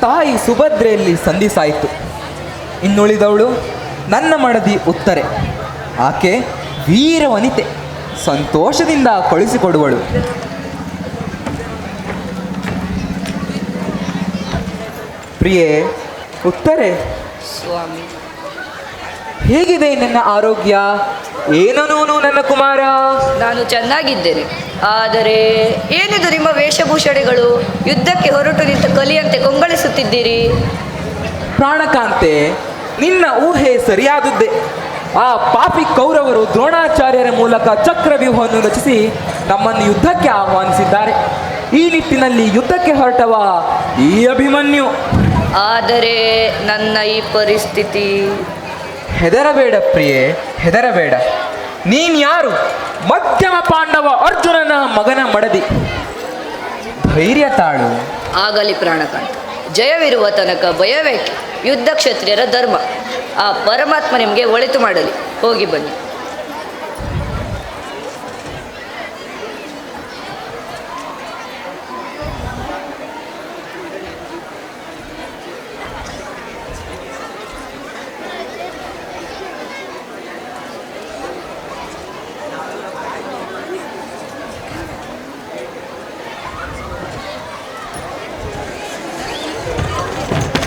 ತಾಯಿ ಸುಭದ್ರೆಯಲ್ಲಿ ಸಂಧಿಸಾಯಿತು. ಇನ್ನುಳಿದವಳು ನನ್ನ ಮಡದಿ ಉತ್ತರೆ. ಆಕೆ ವೀರವನಿತೆ, ಸಂತೋಷದಿಂದ ಕಳುಹಿಸಿಕೊಡುವಳು. ಪ್ರಿಯೆ ಉತ್ತರೆ, ಸ್ವಾಮಿ, ಹೇಗಿದೆ ನನ್ನ ಆರೋಗ್ಯ? ಏನನೂ ನನ್ನ ಕುಮಾರ? ನಾನು ಚೆನ್ನಾಗಿದ್ದೇನೆ. ಆದರೆ ಏನಿದು ನಿಮ್ಮ ವೇಷಭೂಷಣೆಗಳು? ಯುದ್ಧಕ್ಕೆ ಹೊರಟು ನಿಂತ ಕಲಿಯಂತೆ ಕೊಂಗಳಿಸುತ್ತಿದ್ದೀರಿ. ಪ್ರಾಣಕಾಂತೆ, ನಿನ್ನ ಊಹೆ ಸರಿಯಾದದ್ದೇ. ಆ ಪಾಪಿ ಕೌರವರು ದ್ರೋಣಾಚಾರ್ಯರ ಮೂಲಕ ಚಕ್ರವ್ಯೂಹವನ್ನು ರಚಿಸಿ ನಮ್ಮನ್ನು ಯುದ್ಧಕ್ಕೆ ಆಹ್ವಾನಿಸಿದ್ದಾರೆ. ಈ ನಿಟ್ಟಿನಲ್ಲಿ ಯುದ್ಧಕ್ಕೆ ಹೊರಟವ ಈ ಅಭಿಮನ್ಯು. ಆದರೆ ನನ್ನ ಈ ಪರಿಸ್ಥಿತಿ... ಹೆದರಬೇಡ ಪ್ರಿಯೆ, ಹೆದರಬೇಡ. ನೀನ್ಯಾರು? ಮಧ್ಯಮ ಪಾಂಡವ ಅರ್ಜುನನ ಮಗನ ಮಡದಿ. ಧೈರ್ಯ ತಾಳು. ಆಗಲಿ ಪ್ರಾಣಕಾಂತ, ಜಯವಿರುವ ತನಕ ಭಯವೇಕೆ? ಯುದ್ಧ ಕ್ಷತ್ರಿಯರ ಧರ್ಮ. ಆ ಪರಮಾತ್ಮ ನಿಮಗೆ ಒಳಿತು ಮಾಡಲಿ. ಹೋಗಿ ಬನ್ನಿ.